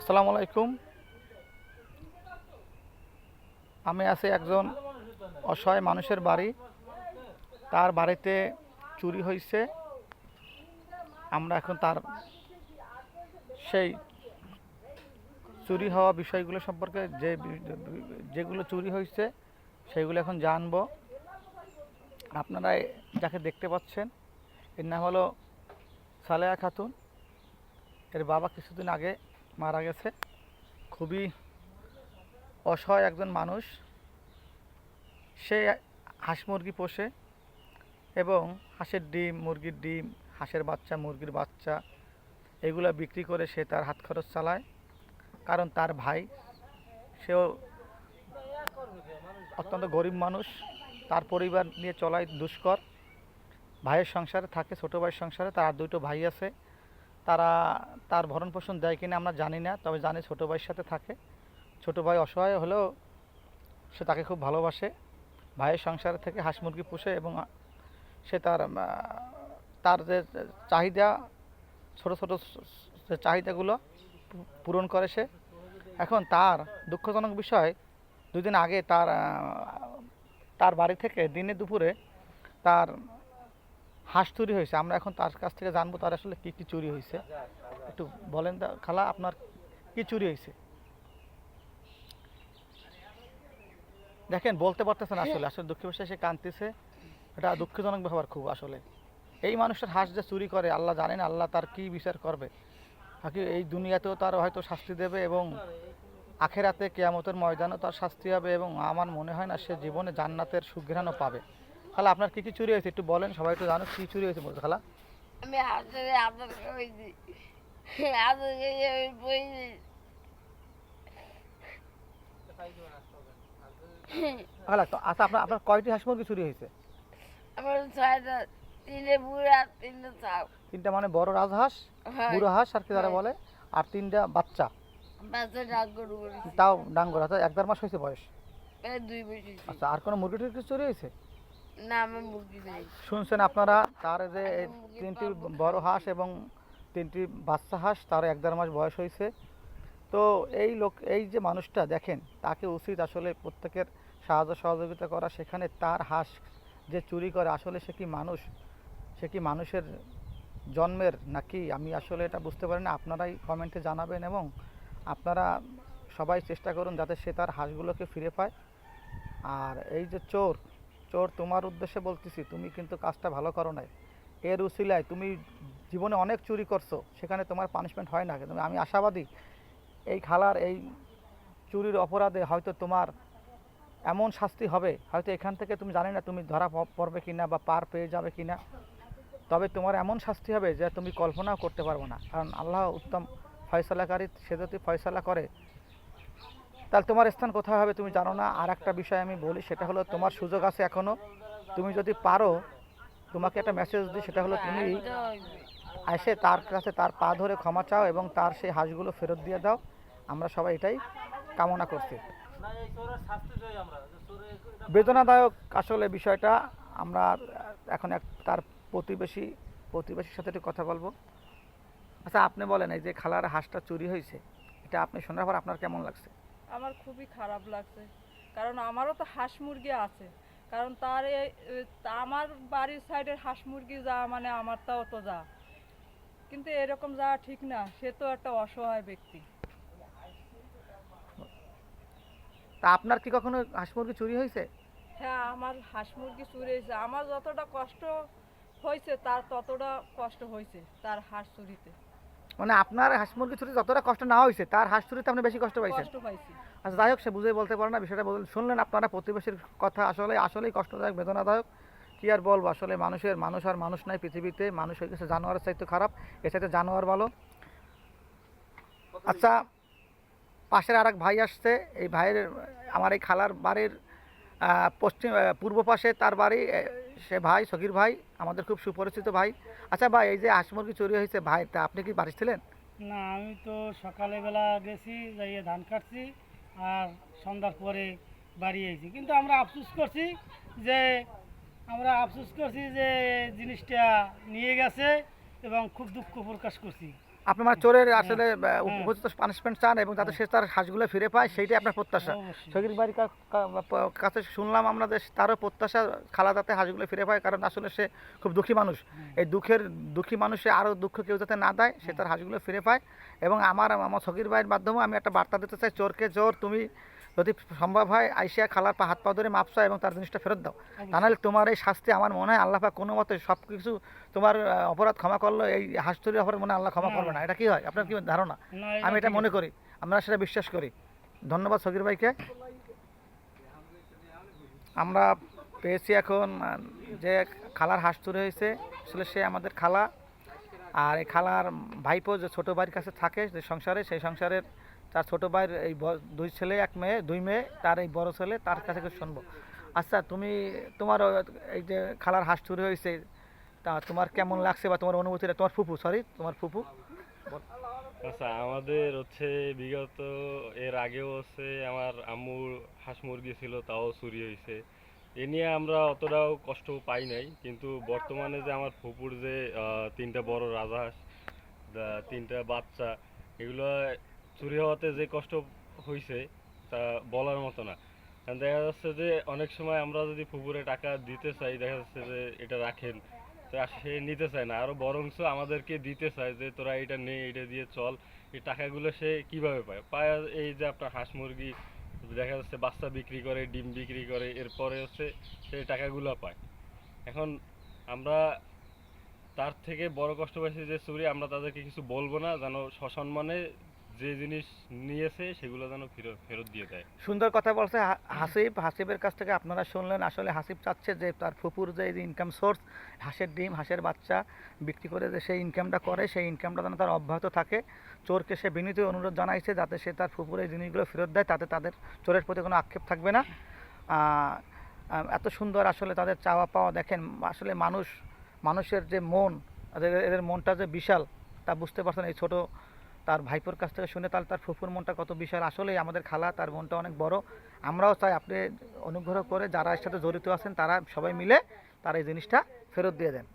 আসসালামু আলাইকুম। আমি আছি একজন অসহায় মানুষের বাড়ি। তার বাড়িতে চুরি হয়েছে। আমরা এখন তার সেই চুরি হওয়া বিষয়গুলো সম্পর্কে যেগুলো চুরি হয়েছে সেইগুলো এখন জানবো। আপনারা যাকে দেখতে পাচ্ছেন এর নাম হলো সালেহা খাতুন। এর বাবা কিছুদিন আগে মারা গেছে। খুবই অসহায় একজন মানুষ। সে হাঁস মুরগি পোষে এবং হাঁসের ডিম, মুরগির ডিম, হাঁসের বাচ্চা, মুরগির বাচ্চা এগুলো বিক্রি করে সে তার হাত খরচ চালায়। কারণ তার ভাই, সেও অত্যন্ত গরিব মানুষ, তার পরিবার নিয়ে চলাই দুষ্কর। ভাইয়ের সংসারে থাকে, ছোটো ভাইয়ের সংসারে তার দুটো ভাই আছে। তারা তার ভরণ পোষণ দেয় কিনা আমরা জানি না, তবে জানি ছোটো ভাইয়ের সাথে থাকে। ছোটো ভাই অসহায় হলেও সে তাকে খুব ভালোবাসে। ভাইয়ের সংসারে থেকে হাঁস মুরগি পোষে এবং সে তার তার যে চাহিদা, ছোট ছোট যে চাহিদাগুলো পূরণ করে সে। এখন তার দুঃখজনক বিষয়, দুদিন আগে তার বাড়ি থেকে দিনে দুপুরে তার হাঁস চুরি হয়েছে। আমরা এখন তার কাছ থেকে জানবো তার আসলে কী কী চুরি হয়েছে। একটু বলেন খালা, আপনার কী চুরি হয়েছে? দেখেন, বলতে পারতেছে না, আসলে আসলে দুঃখের বিষয়ে সে কাঁদতেছে। এটা দুঃখজনক ব্যাপার খুব। আসলে এই মানুষটার হাঁস যে চুরি করে, আল্লাহ জানেন আল্লাহ তার কী বিচার করবে। বাকি এই দুনিয়াতেও তার হয়তো শাস্তি দেবে এবং আখেরাতে কিয়ামতের ময়দানেও তার শাস্তি হবে, এবং আমার মনে হয় না সে জীবনে জান্নাতের সুঘ্রাণও পাবে। খালা, আপনার কী কী চুরি হয়েছে একটু বলেন, সবাই একটু জানো কী চুরি হয়েছে বলতে। খালা, আমি হাসলে আপনার কইছি আপনাকে আমি বইছি। খালা তো আচ্ছা, আপনার কয়টি হাঁস মুরগি চুরি হয়েছে? আমার ছয়টা, তিনটে বুড়া, তিনটে চাপ। তিনটা মানে বড় রাজহাঁস, বুড়ো হাঁস আর কি যারা বলে, আর তিনটা বাচ্চা। বাচ্চা ডাক গরু করেছি। তাও ডাঙ্গর আছে, 1-1.5 মাস হয়েছে বয়স। প্রায় 2 বছর। আচ্ছা, আর কোনো মুরগি টুরগি চুরি হয়েছে? না, আমার মুরগি নেই। শুনছেন আপনারা, তার যে এই 3টি বড় হাঁস এবং 3টি বাচ্চা হাঁস, তার 1-1.5 মাস বয়স হয়েছে। তো এই যে মানুষটা দেখেন, তাকে উচিত আসলে প্রত্যেকের সাহায্য সহযোগিতা করা। সেখানে তার হাঁস যে চুরি করে, আসলে সে কি মানুষ? সে কি মানুষের জন্মের নাকি? আমি আসলে এটা বুঝতে পারি না। আপনারাই কমেন্টে জানাবেন এবং আপনারা সবাই চেষ্টা করুন যাতে সে তার হাঁসগুলোকে ফিরে পায়। আর এই যে চোর, তোমার উদ্দেশ্যে বলতেছি, তুমি কিন্তু কাজটা ভালো করো নাই। এর উসিলায় তুমি জীবনে অনেক চুরি করছো, সেখানে তোমার পানিশমেন্ট হয় না। কিন্তু আমি আশাবাদী এই খালার এই চুরির অপরাধে হয়তো তোমার এমন শাস্তি হবে, হয়তো এখান থেকে তুমি জানি না তুমি ধরা পড়বে কিনা বা পার পেয়ে যাবে কিনা, তবে তোমার এমন শাস্তি হবে যে তুমি কল্পনাও করতে পারবে না। কারণ আল্লাহ উত্তম ফয়সালাকারী, সে যদি ফয়সালা করে তাহলে তোমার স্থান কোথায় হবে তুমি জানো না। আর একটা বিষয় আমি বলি, সেটা হলো তোমার সুযোগ আছে এখনও। তুমি যদি পারো, তোমাকে একটা মেসেজ দিই, সেটা হলো তুমি এসে তার কাছে তার পা ধরে ক্ষমা চাও এবং তার সেই হাঁসগুলো ফেরত দিয়ে দাও। আমরা সবাই এটাই কামনা করছি। বেদনাদায়ক আসলে বিষয়টা। আমরা এখন তার প্রতিবেশীর সাথে একটু কথা বলবো। আচ্ছা, আপনি বলেন, এই যে খালার হাঁসটা চুরি হয়েছে, এটা আপনি শোনার পর আপনার কেমন লাগছে? আমার খুবই খারাপ লাগছে, কারণ আমারও তো হাঁস মুরগি আছে। কারণ আমার বাড়ির সাইডের হাঁস মুরগি যা, মানে আমার তাও তো যা, কিন্তু এরকম যাওয়া ঠিক না। সে তো একটা অসহায় ব্যক্তি। তা আপনার কি কখনো হাঁস মুরগি চুরি হয়েছে? হ্যাঁ, আমার হাঁস মুরগি চুরি হয়েছে। আমার যতটা কষ্ট হয়েছে তার ততটা কষ্ট হয়েছে তার হাঁস চুরিতে। মানে আপনার হাঁস মুরগি চুরি যতটা কষ্ট না হয়েছে, তার হাঁস চুরিতে আপনি বেশি কষ্ট পাইছেন? কষ্ট পাইছি। আচ্ছা, যাই হোক, সে বুঝেই বলতে পারে না বিষয়টা। শুনলেন আপনারা প্রতিবেশীর কথা। আসলেই কষ্টদায়ক, বেদনাদায়ক। কী আর বলবো, আসলে মানুষ আর মানুষ নাই পৃথিবীতে। মানুষ হয়ে গেছে জানোয়ারের চাইতে খারাপ, এর চাইতে জানোয়ার ভালো। আচ্ছা, পাশের আর এক ভাই আসছে। এই ভাইয়ের, আমার এই খালার বাড়ির পূর্ব পাশে তার বাড়ি। সে ভাই সগির ভাই, আমাদের খুব সুপরিচিত ভাই। আচ্ছা ভাই, এই যে হাঁস মুরগি চুরি হয়েছে ভাই, তা আপনি কি বাড়ি ছিলেন? না, আমি তো সকালবেলা গেছি, যাইয়ে ধান কাটছি, আর সন্ধ্যার পরে বাড়ি এসেছি। কিন্তু আমরা আফসোস করছি যে জিনিসটা নিয়ে গেছে এবং খুব দুঃখ প্রকাশ করছি। আপনি মানে চোরের আসলে হ্যাঁ। উপযুক্ত পানিশমেন্ট চান এবং যাতে সে তার হাঁসগুলো ফিরে পায় সেইটাই আপনার প্রত্যাশা। অবশ্যই। সগির বাড়ির কাছে শুনলাম আমরা যে তারও প্রত্যাশা খালা যাতে হাঁসগুলো ফিরে পায়, কারণ আসলে সে খুব দুঃখী মানুষ। এই দুঃখী মানুষে আরও দুঃখ কেউ যাতে না দেয়, সে তার হাঁসগুলো ফিরে পায়। এবং আমার সগির ভাইয়ের মাধ্যমে আমি একটা বার্তা দিতে চাই, চোরকে চোর, তুমি যদি সম্ভব হয় আইসিয়া খালার হাত পা ধরে মাপসা এবং তার জিনিসটা ফেরত দাও। তা নাহলে তোমার এই শাস্তি আমার মনে হয় আল্লাহ পাক কোনো মতে সব কিছু তোমার অপরাধ ক্ষমা করলো, এই হাঁস চুরির অপরাধ মনে হয় আল্লাহ ক্ষমা করবে না। এটা কি হয়, আপনার কি ধারণা? না, আমি এটা ঠিক মনে আছে। করি, আমরা সেটা বিশ্বাস করি। ধন্যবাদ সগির ভাইকে। আমরা পেয়েছি এখন যে খালার হাঁস চুরি হয়েছে, আসলে সে আমাদের খালা। আর এই খালার ভাইপো যে ছোটো ভাইয়ের কাছে থাকে যে সংসারে, সেই সংসারের তার ছোটো ভাইয়ের এই দুই ছেলে এক মেয়ে, দুই মেয়ে, তার এই বড় ছেলে, তার কাছে কিছু শুনবো। আচ্ছা, তুমি তোমার এই যে খালার হাঁস চুরি হয়েছে, তা তোমার কেমন লাগছে বা তোমার অনুভূতিটা, তোমার ফুপু আচ্ছা, আমাদের হচ্ছে বিগত এর আগেও হচ্ছে আমার আম্মুর হাঁস মুরগি ছিল, তাও চুরি হয়েছে। এ নিয়ে আমরা অতটাও কষ্ট পাই নাই, কিন্তু বর্তমানে যে আমার ফুপুর যে তিনটা বড় রাজহাঁস, তিনটা বাচ্চা, এগুলো চুরি হওয়াতে যে কষ্ট হয়েছে তা বলার মতো না। কারণ দেখা যাচ্ছে যে অনেক সময় আমরা যদি ফুপুরে টাকা দিতে চাই, দেখা যাচ্ছে যে এটা রাখেন, তো সে নিতে চায় না, আরো বরঞ্চ আমাদেরকে দিতে চায় যে তোরা এটা নে, এটা দিয়ে চল। এই টাকাগুলো সে কিভাবে পায়? পায় এই যে আপনার হাঁস মুরগি দেখা যাচ্ছে বাচ্চা বিক্রি করে, ডিম বিক্রি করে, এরপরে হচ্ছে সেই টাকাগুলো পায়। এখন আমরা তার থেকে বড় কষ্ট পাইছি যে চুরি, আমরা তাদেরকে কিছু বলবো না, যেন সসম্মানে যে জিনিস নিয়েছে সেগুলো যেন ফেরত দিয়ে দেয়। সুন্দর কথা বলছে হাসিবের কাছ থেকে আপনারা শুনলেন। আসলে হাসিব চাচ্ছে যে তার ফুপুর যে ইনকাম সোর্স, হাঁসের ডিম, হাঁসের বাচ্চা বিক্রি করে যে সেই ইনকামটা করে, সেই ইনকামটা যেন তার অব্যাহত থাকে। চোরকে সে বিনীত অনুরোধ জানাইছে যাতে সে তার ফুপুর এই জিনিসগুলো ফেরত দেয়, তাতে তাদের চোরের প্রতি কোনো আক্ষেপ থাকবে না। এত সুন্দর আসলে তাদের চাওয়া পাওয়া, দেখেন আসলে মানুষের যে মন, এদের মনটা যে বিশাল তা বুঝতে পারছেন এই ছোট তার ভাইপোর কাছ থেকে শুনে, তাহলে তার ফুফুর মনটা কত বিশাল। আসলেই আমাদের খালা, তার মনটা অনেক বড়। আমরাও চাই আপনি অনুগ্রহ করে যারা এর সাথে জড়িত আছেন তারা সবাই মিলে তার এই জিনিসটা ফেরত দিয়ে দেন।